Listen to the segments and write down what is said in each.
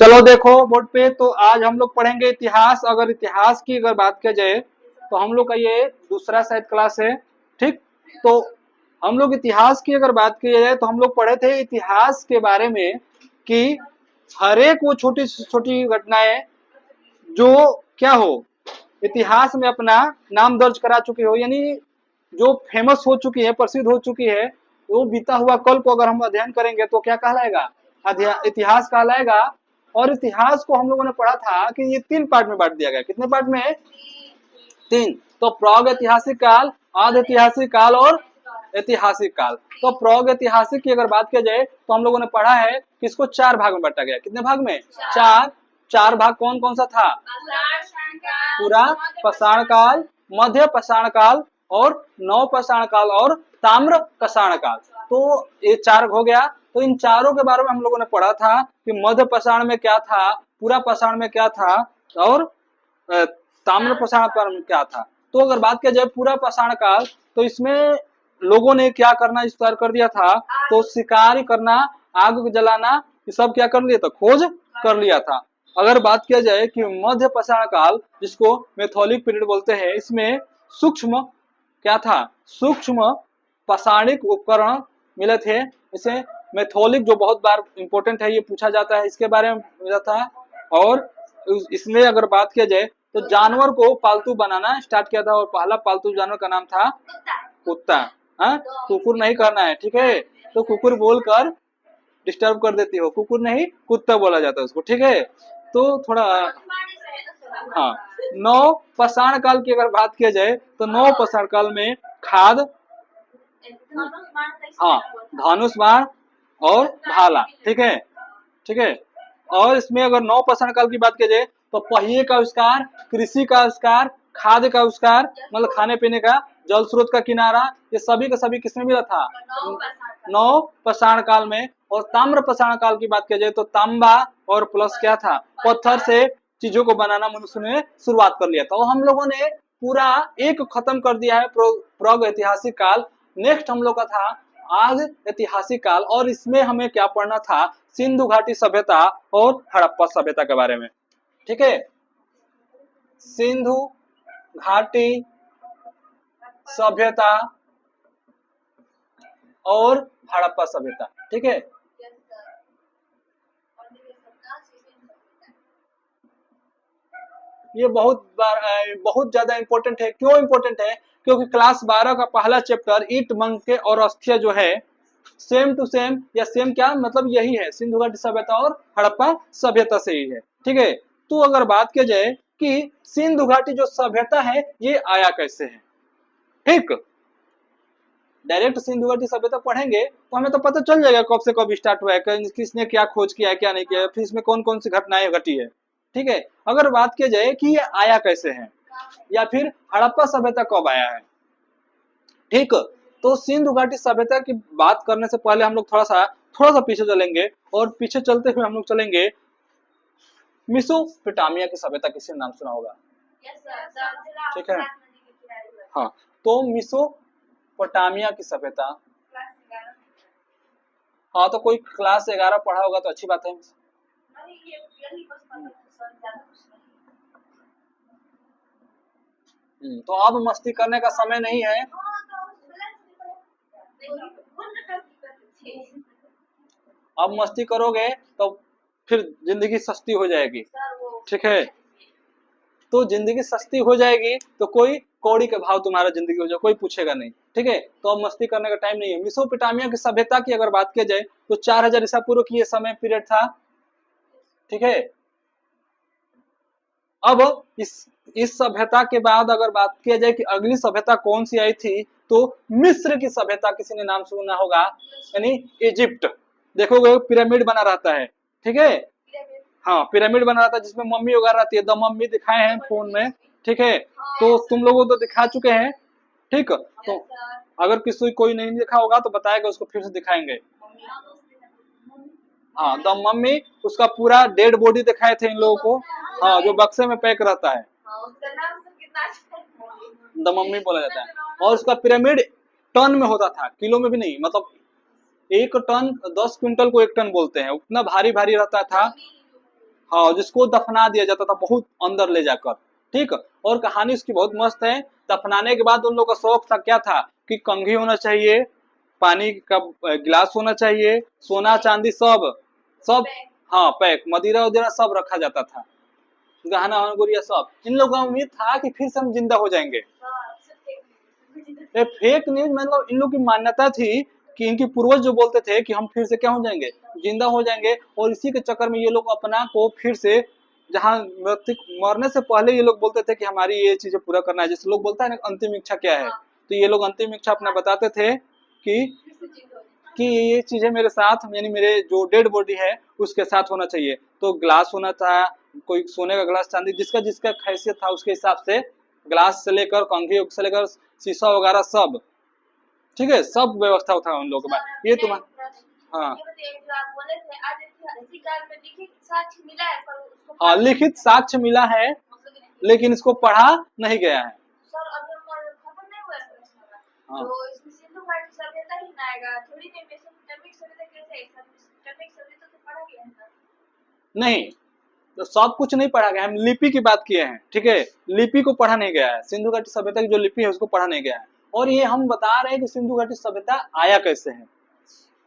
चलो देखो बोर्ड पे, तो आज हम लोग पढ़ेंगे इतिहास। अगर इतिहास की अगर बात किया जाए तो हम लोग का ये दूसरा शायद क्लास है। ठीक, तो हम लोग इतिहास की अगर बात की जाए तो हम लोग पढ़े थे इतिहास के बारे में कि हर एक वो छोटी से छोटी घटनाएं जो क्या हो, इतिहास में अपना नाम दर्ज करा चुकी हो, यानी जो फेमस हो चुकी है, प्रसिद्ध हो चुकी है, वो बीता हुआ कल को अगर हम अध्ययन करेंगे तो क्या कहलाएगा? इतिहास कहलाएगा। और इतिहास को हम लोगों ने पढ़ा था कि ये 3 पार्ट में बांट दिया गया। कितने पार्ट में? 3। तो प्राग ऐतिहासिक काल, आध ऐतिहासिक काल और ऐतिहासिक काल। तो प्राग ऐतिहासिक की अगर बात किया जाए तो हम लोगों ने पढ़ा है कि इसको 4 भाग में बांटा गया। कितने भाग में? 4। 4 भाग कौन कौन सा था? पूरा पाषाण काल, मध्य पाषाण काल और नव पाषाण काल और ताम्र पाषाण काल। तो ये 4 हो गया। तो इन चारों के बारे में हम लोगों ने पढ़ा था कि मध्य पाषाण में क्या था, पूरा पाषाण में क्या था और ताम्र पाषाण काल में क्या था। तो अगर बात किया जाए पूरा पाषाण काल, तो इसमें लोगों ने क्या करना स्टार्ट कर दिया था? तो शिकार करना, आग जलाना, ये सब क्या कर लिया था? खोज कर लिया था। अगर बात किया जाए कि मध्य पाषाण काल, जिसको मेथोलिक पीरियड बोलते हैं, इसमें सूक्ष्म क्या था? सूक्ष्म पाषाणिक उपकरण मिले थे। इसे मेथोलिक, जो बहुत बार इंपॉर्टेंट है, ये पूछा जाता है, इसके बारे में मिला था। और इसमें अगर बात किया जाए तो जानवर को पालतू बनाना स्टार्ट किया था और पहला पालतू जानवर का नाम था कुत्ता। हाँ, कुकुर नहीं करना है, ठीक है? तो कुकुर बोलकर डिस्टर्ब कर देती हो, कुकुर नहीं कुत्ता बोला जाता है उसको, ठीक है? तो थोड़ा हाँ। नौ पाषाण काल की अगर बात किया जाए तो नौ पाषाण काल में खाद, हाँ, धनुष बाण और भाला, ठीक है? ठीक है। और इसमें अगर नौ पाषाण काल की बात किया जाए तो पहिए का आविष्कार, कृषि का आविष्कार, खाद्य का आविष्कार, मतलब खाने पीने का, जल स्रोत का किनारा, ये सभी का सभी किसमें मिला था? नौ पाषाण काल में। और ताम्र पाषाण काल की बात किया जाए तो तांबा और प्लस क्या था? पत्थर से चीजों को बनाना मनुष्य ने शुरुआत कर लिया था। और हम लोगों ने पूरा एक खत्म कर दिया है प्राग ऐतिहासिक काल। नेक्स्ट हम लोग का था आज ऐतिहासिक काल, और इसमें हमें क्या पढ़ना था? सिंधु घाटी सभ्यता और हड़प्पा सभ्यता के बारे में, ठीक है? सिंधु घाटी सभ्यता और हड़प्पा सभ्यता, ठीक है? ये बहुत ज्यादा इंपॉर्टेंट है। क्यों इंपॉर्टेंट है? क्योंकि क्लास 12 का पहला चैप्टर ईट, मंके और अस्थिया जो है, सेम टू सेम, या सेम क्या मतलब यही है, सिंधु घाटी सभ्यता और हड़प्पा सभ्यता से ही है, ठीक है? तो अगर बात किया जाए कि सिंधु घाटी जो सभ्यता है ये आया कैसे है, ठीक, डायरेक्ट सिंधु घाटी सभ्यता पढ़ेंगे तो हमें तो पता चल जाएगा कब से कब स्टार्ट हुआ है, किसने क्या खोज किया है, क्या नहीं किया है, फिर इसमें कौन कौन सी घटनाएं घटी है, ठीक है? अगर बात किया जाए कि ये आया कैसे है या फिर हड़प्पा सभ्यता कब आया है, ठीक, तो सिंधु घाटी सभ्यता की बात करने से पहले हम लोग थोड़ा सा पीछे चलेंगे। और पीछे चलते हुए हम लोग चलेंगे मेसोपोटामिया की सभ्यता, किसी ने नाम सुना होगा? ठीक है, हाँ। तो मेसोपोटामिया की सभ्यता, हाँ, तो कोई क्लास 11 पढ़ा होगा तो अच्छी बात है। तो अब मस्ती करने का समय नहीं है। अब मस्ती करोगे तो फिर जिंदगी सस्ती हो जाएगी, ठीक है? तो जिंदगी सस्ती हो जाएगी तो कोई कौड़ी के भाव तुम्हारा जिंदगी हो जाए, कोई पूछेगा नहीं, ठीक है? तो अब मस्ती करने का टाइम नहीं है। मेसोपोटामिया की सभ्यता की अगर बात की जाए तो 4000 ईसा पूर्व की ये समय पीरियड था, ठीक है? अब इस सभ्यता के बाद अगर बात किया जाए कि अगली सभ्यता कौन सी आई थी, तो मिस्र की सभ्यता, किसी ने नाम सुना होगा, यानी इजिप्ट। देखोगे पिरामिड बना रहता है, ठीक है? हाँ, पिरामिड बना रहता है जिसमें मम्मी वगैरह रहती है। द मम्मी दिखाए हैं फोन में, ठीक है? तो तुम लोगों को तो दिखा चुके हैं, ठीक? तो अगर किसी कोई नहीं देखा होगा तो बताएगा, उसको फिर से दिखाएंगे। हाँ, द मम्मी, उसका पूरा डेड बॉडी दिखाए थे इन लोगों को, हाँ, जो बक्से में पैक रहता है, द मम्मी बोला जाता है। और उसका पिरामिड टन में होता था, किलो में भी नहीं, मतलब 1 टन, 10 क्विंटल को 1 टन बोलते हैं, उतना भारी भारी रहता था। हाँ, जिसको दफना दिया जाता था बहुत अंदर ले जाकर। ठीक, और कहानी उसकी बहुत मस्त है। दफनाने के बाद उन लोगों का शौक था, क्या था कि कंघी होना चाहिए, पानी का गिलास होना चाहिए, सोना चांदी सब सब, हाँ पैक, मदिरा वदिरा सब रखा जाता था, गहना गुड़िया सब। इन लोगों का उम्मीद था कि फिर से हम जिंदा हो जाएंगे। ये फेक न्यूज, मतलब इन लोग की मान्यता थी कि इनके पूर्वज जो बोलते थे कि हम फिर से क्या हो जाएंगे, जिंदा हो जाएंगे, और इसी के चक्कर में ये लोग अपना को फिर से, जहाँ मृत्यु मरने से पहले ये लोग बोलते थे कि हमारी ये चीजें पूरा करना है, जैसे लोग बोलता है ना अंतिम इच्छा क्या है, तो ये लोग अंतिम इच्छा अपना बताते थे कि ये चीजें मेरे साथ, यानी मेरे जो डेड बॉडी है उसके साथ होना चाहिए। तो ग्लास होना था, कोई सोने का ग्लास, चांदी, जिसका जिसका हैसियत था उसके हिसाब से, ग्लास से लेकर कंघी से लेकर शीशा वगैरह सब, ठीक है, सब व्यवस्था था उन लोगों में। ये तुम्हारा, हाँ हाँ, लिखित साक्ष्य मिला है, लेकिन इसको पढ़ा नहीं गया है। हाँ, नहीं, तो सब कुछ नहीं पढ़ा गया, हम लिपि की बात किए हैं, ठीक है, लिपि को पढ़ा नहीं गया है, सिंधु घाटी सभ्यता की जो लिपि है उसको पढ़ा नहीं गया है। और ये हम बता रहे हैं कि सिंधु घाटी सभ्यता आया कैसे है,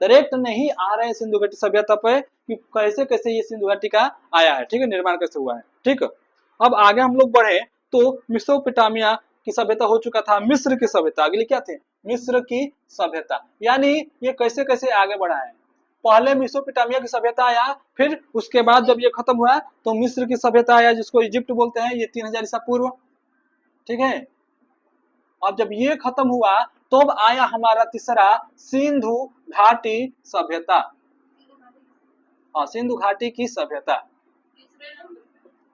डायरेक्ट नहीं आ रहे हैं सिंधु घाटी सभ्यता पे कि कैसे कैसे ये सिंधु घाटी का आया है, ठीक है, निर्माण कैसे हुआ है। ठीक, अब आगे हम लोग बढ़े तो मेसोपोटामिया की सभ्यता हो चुका था, मिस्र की सभ्यता, अगली क्या थे, मिस्र की सभ्यता, यानी ये कैसे कैसे आगे बढ़ा है। पहले मेसोपोटामिया की सभ्यता आया, फिर उसके बाद जब ये खत्म हुआ तो मिस्र की सभ्यता आया, जिसको इजिप्ट बोलते हैं, ये 3000 ईसा पूर्व, ठीक है। अब जब ये खत्म हुआ तो अब आया हमारा तीसरा, सिंधु घाटी सभ्यता। हाँ, सिंधु घाटी की सभ्यता,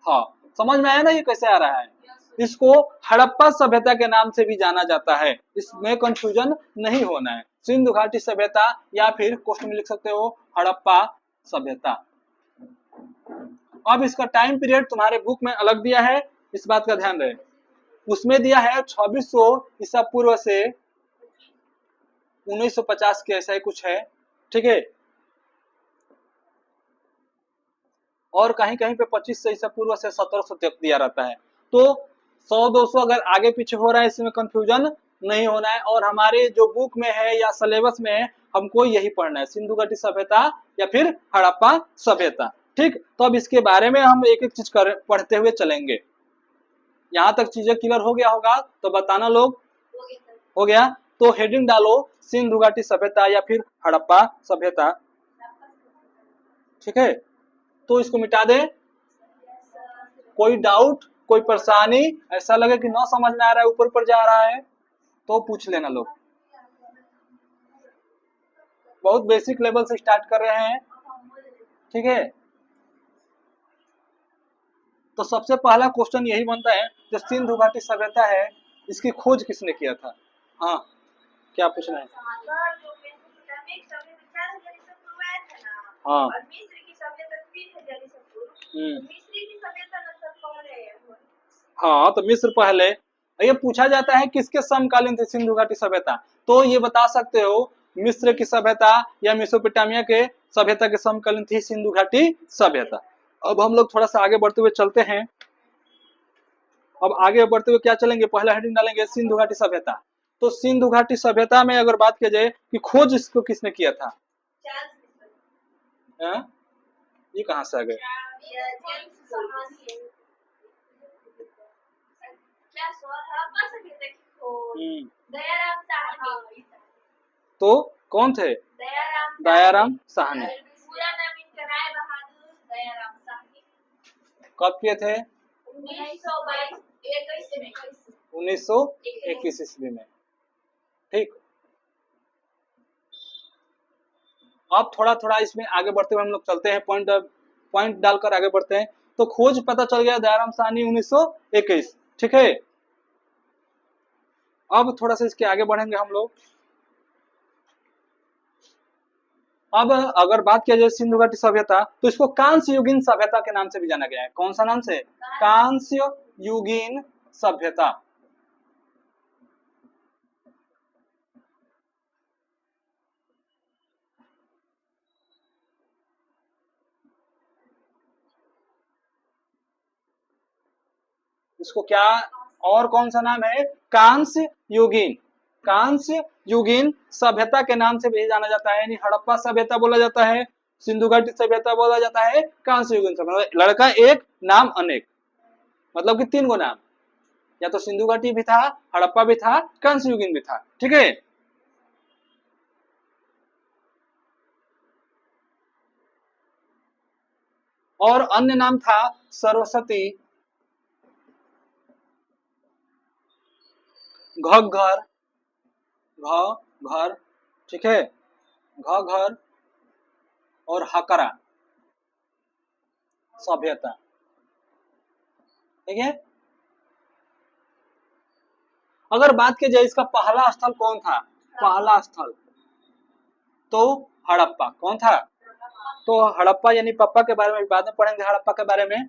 हाँ समझ में आया ना ये कैसे आ रहा है। इसको हड़प्पा सभ्यता के नाम से भी जाना जाता है, इसमें कंफ्यूजन नहीं होना है, सिंधु घाटी सभ्यता या फिर क्वेश्चन में लिख सकते हो हड़प्पा सभ्यता। अब इसका टाइम पीरियड तुम्हारे बुक में अलग दिया है, इस बात का ध्यान रहे, उसमें दिया है 2600 ईसा पूर्व से 1950 के, ऐसा ही कुछ है, ठीक है। और कहीं कहीं पे 2500 ईसा पूर्व से 1700 तक दिया रहता है। तो 100-200 अगर आगे पीछे हो रहा है, इसमें कंफ्यूजन नहीं होना है, और हमारे जो बुक में है या सिलेबस में है हमको यही पढ़ना है, सिंधु घाटी सभ्यता या फिर हड़प्पा सभ्यता। ठीक, तो अब इसके बारे में हम एक एक चीज पढ़ते हुए चलेंगे। यहाँ तक चीजें क्लियर हो गया होगा तो बताना लोग, हो गया। तो हेडिंग डालो सिंधु घाटी सभ्यता या फिर हड़प्पा सभ्यता, ठीक है। तो इसको मिटा दे, कोई डाउट कोई परेशानी, ऐसा लगे कि ना समझ में आ रहा है, ऊपर ऊपर जा रहा है, तो पूछ लेना लोग। बहुत बेसिक लेवल से स्टार्ट कर रहे हैं, ठीक है। तो सबसे पहला क्वेश्चन यही बनता है, जो सिंधु घाटी सभ्यता है इसकी खोज किसने किया था। हाँ, क्या पूछना है। हाँ, हाँ तो मिस्र पहले, ये पूछा जाता है किसके समकालीन थी सिंधु घाटी सभ्यता, तो ये बता सकते हो मिस्र की सभ्यता या मेसोपोटामिया के सभ्यता के समकालीन थी सिंधु घाटी सभ्यता। अब हम लोग थोड़ा सा आगे बढ़ते हुए चलते हैं। अब आगे बढ़ते हुए क्या चलेंगे, पहला हेडिंग डालेंगे सिंधु घाटी सभ्यता। तो सिंधु घाटी सभ्यता में अगर बात की जाए कि खोज इसको किसने किया था, ये कहाँ से आ गए। तो कौन थे, दयाराम साहनी। कब किए थे, 1921 ईस्वी में। ठीक, अब थोड़ा थोड़ा इसमें आगे बढ़ते हुए हम लोग चलते हैं, पॉइंट डालकर आगे बढ़ते हैं। तो खोज पता चल गया दयाराम साहनी 1921, ठीक है। अब थोड़ा सा इसके आगे बढ़ेंगे हम लोग। अब अगर बात किया जाए सिंधु घाटी सभ्यता, तो इसको कांस्य युगीन सभ्यता के नाम से भी जाना गया है। कौन सा नाम से, कांस्य युगीन सभ्यता। इसको क्या और कौन सा नाम है? कांस्य युगीन। कांस्य युगीन सभ्यता के नाम से भी जाना जाता है, यानी हड़प्पा सभ्यता बोला जाता है, सिंधु घाटी सभ्यता बोला जाता है, कांस्य युगीन सभ्यता। लड़का एक नाम अनेक, मतलब कि 3 गो नाम, या तो सिंधु घाटी भी था, हड़प्पा भी था, कांस्य युगीन भी था। ठीक है, और अन्य नाम था सरस्वती, घग्घर, घर, ठीक है, घग्घर और हकरा सभ्यता। ठीक है, अगर बात की जाए इसका पहला स्थल कौन था, पहला स्थल तो हड़प्पा। कौन था? तो हड़प्पा, यानी पप्पा के बारे में बाद में पढ़ेंगे, हड़प्पा के बारे में।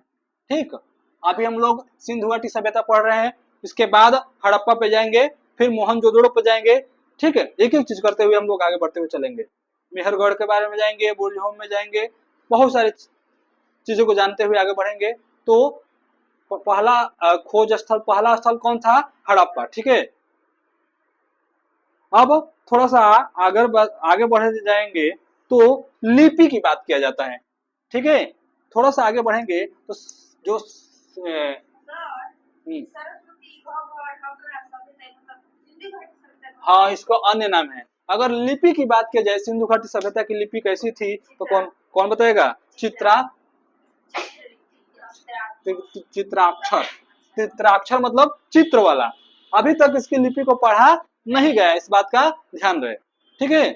ठीक, अभी हम लोग सिंधु घाटी सभ्यता पढ़ रहे हैं, इसके बाद हड़प्पा पे जाएंगे, फिर मोहनजोदड़ो पे जाएंगे। ठीक है, एक एक चीज करते हुए हम लोग आगे बढ़ते हुए चलेंगे। मेहरगढ़ के बारे में जाएंगे, बुर्ज होम में जाएंगे, बहुत सारी चीजों को जानते हुए आगे बढ़ेंगे। तो पहला खोज स्थल, पहला स्थल कौन था? हड़प्पा। ठीक है, अब थोड़ा सा आगे बढ़े जाएंगे तो लिपि की बात किया जाता है। ठीक है, थोड़ा सा आगे बढ़ेंगे तो जो हाँ, इसको अन्य नाम है। अगर लिपि की बात किया जाए, सिंधु घाटी सभ्यता की लिपि कैसी थी तो कौन कौन बताएगा? चित्राक्षर। चित्राक्षर मतलब चित्र वाला। अभी तक इसकी लिपि को पढ़ा नहीं गया, इस बात का ध्यान रहे। ठीक है,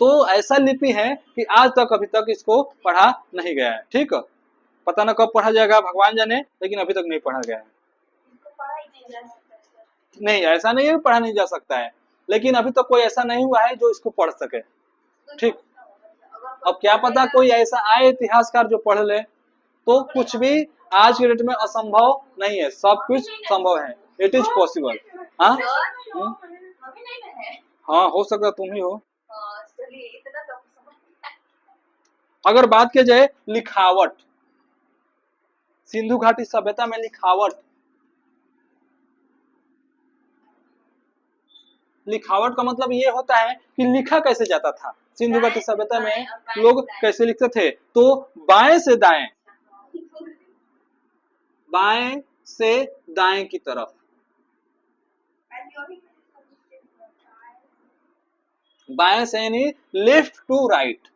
तो ऐसा लिपि है कि आज तक अभी तक इसको पढ़ा नहीं गया है। ठीक, पता ना कब पढ़ा जाएगा, भगवान जाने, लेकिन अभी तक नहीं पढ़ा गया है। नहीं, ऐसा नहीं है पढ़ा नहीं जा सकता है, लेकिन अभी तक कोई ऐसा नहीं हुआ है जो इसको पढ़ सके। ठीक, अब क्या पता कोई ऐसा आए इतिहासकार जो पढ़ ले, तो कुछ भी आज के डेट में असंभव नहीं है, सब कुछ संभव है। It is possible. हाँ, हाँ, हो सकता तुम ही हो। अगर बात की जाए लिखावट, सिंधु घाटी सभ्यता में लिखावट, लिखावट का मतलब ये होता है कि लिखा कैसे जाता था। सिंधु घाटी सभ्यता में लोग कैसे लिखते थे? तो बाएं से दाएं, बाएं से दाएं की तरफ, बाएं से यानी left to right,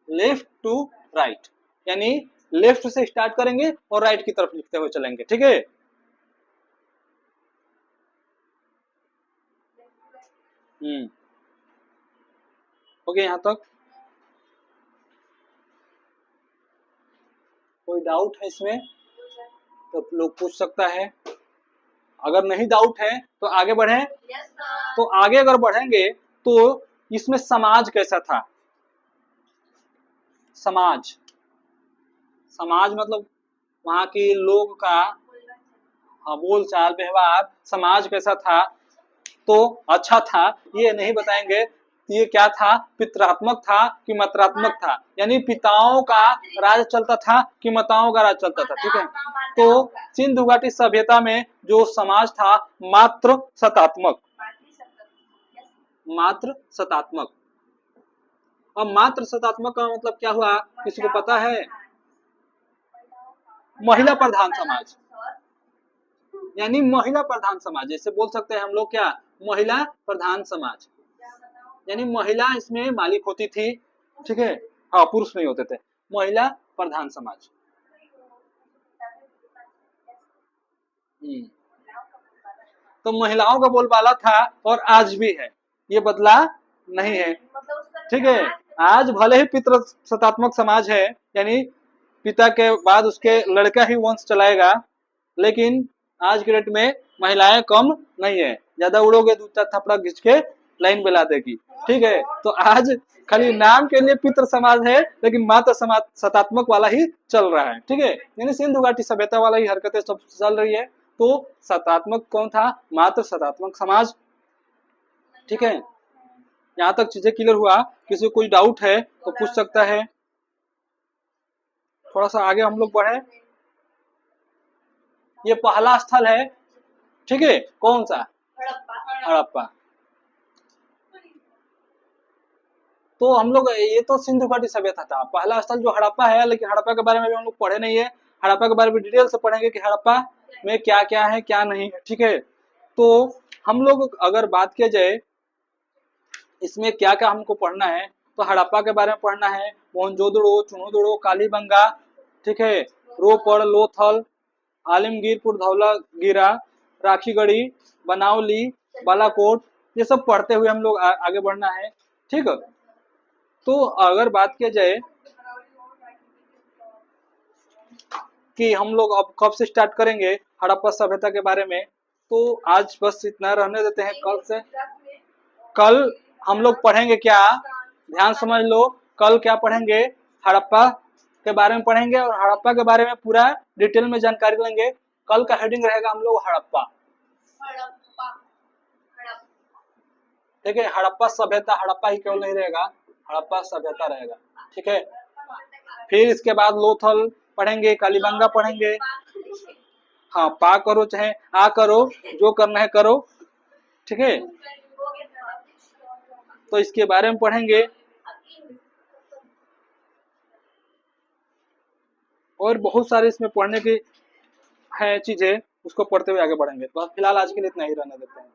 left to right, यानी लेफ्ट से स्टार्ट करेंगे और राइट की तरफ लिखते हुए चलेंगे। ठीक है, ओके, यहां तक कोई डाउट है इसमें तो लोग पूछ सकता है। अगर नहीं डाउट है तो आगे बढ़े। तो आगे अगर बढ़ेंगे तो इसमें समाज कैसा था? समाज, समाज मतलब वहां के लोग का बोल चाल व्यवहार, समाज कैसा था? तो अच्छा था, ये नहीं बताएंगे ये क्या था, पितरात्मक था कि मात्रात्मक था, यानी पिताओं का राज चलता था कि माताओं का राज चलता था। ठीक है, तो सिंधु घाटी सभ्यता में जो समाज था मात्र सतात्मक, मात्र सतात्मक। अब मात्र सतात्मक का मतलब क्या हुआ, किसी को पता है? महिला प्रधान समाज, यानी महिला प्रधान समाज, जैसे बोल सकते हैं हम लोग क्या, महिला प्रधान समाज, यानी महिला इसमें मालिक होती थी। ठीक है, हाँ, पुरुष नहीं होते थे, महिला प्रधान समाज। तो महिलाओं का बोलबाला था और आज भी है, ये बदला नहीं है। ठीक है, आज भले ही पितृ सतात्मक समाज है, यानी पिता के बाद उसके लड़का ही वंश चलाएगा, लेकिन आज के डेट में महिलाएं कम नहीं है, ज्यादा उड़ोगे दो चार थपड़ा घिंच के लाइन बेला देगी। ठीक है, तो आज खाली नाम के लिए पितृ समाज है, लेकिन मात्र समाज सतात्मक वाला ही चल रहा है। ठीक है, यानी सिंधु घाटी सभ्यता वाला ही हरकतें सब चल रही है। तो सतात्मक कौन था? मात्र सतात्मक समाज। ठीक है, यहाँ तक चीजें क्लियर हुआ? किसी को कोई डाउट है तो पूछ सकता है। थोड़ा सा आगे हम लोग बढ़े। ये पहला स्थल है, ठीक है, कौन सा? हड़प्पा। तो हम लोग ये तो सिंधु घाटी सभ्यता था, पहला स्थल जो हड़प्पा है, लेकिन हड़प्पा के बारे में भी हम लोग पढ़े नहीं है। हड़प्पा के बारे में डिटेल से पढ़ेंगे कि हड़प्पा में क्या क्या है क्या नहीं है, ठीक है। तो हम लोग अगर बात किया जाए इसमें क्या क्या हमको पढ़ना है, तो हड़प्पा के बारे में पढ़ना है, मोहनजोदड़ो, चुनोदड़ो, कालीबंगा, ठीक है, रोपड़, लोथल, आलमगीरपुर, धौलागिरा, राखीगढ़ी, बनावली, बालाकोट, ये सब पढ़ते हुए हम लोग आगे बढ़ना है, ठीक है। तो अगर बात किया जाए कि हम लोग अब कब से स्टार्ट करेंगे हड़प्पा सभ्यता के बारे में, तो आज बस इतना रहने देते हैं। कल से, कल हम लोग पढ़ेंगे क्या, ध्यान समझ लो, कल क्या पढ़ेंगे, हड़प्पा के बारे में पढ़ेंगे और हड़प्पा के बारे में पूरा डिटेल में जानकारी लेंगे। कल का हेडिंग रहेगा हम लोग हड़प्पा, ठीक है, हड़प्पा सभ्यता, हड़प्पा ही केवल नहीं रहेगा, हड़प्पा सभ्यता रहेगा, ठीक है। फिर इसके बाद लोथल पढ़ेंगे, कालीबंगा पढ़ेंगे, हाँ, पा करो चाहे आ करो, जो करना है करो, ठीक है। तो इसके बारे में पढ़ेंगे और बहुत सारे इसमें पढ़ने की है चीजें, उसको पढ़ते हुए आगे बढ़ेंगे। तो फिलहाल आज के लिए इतना ही रहने देते हैं।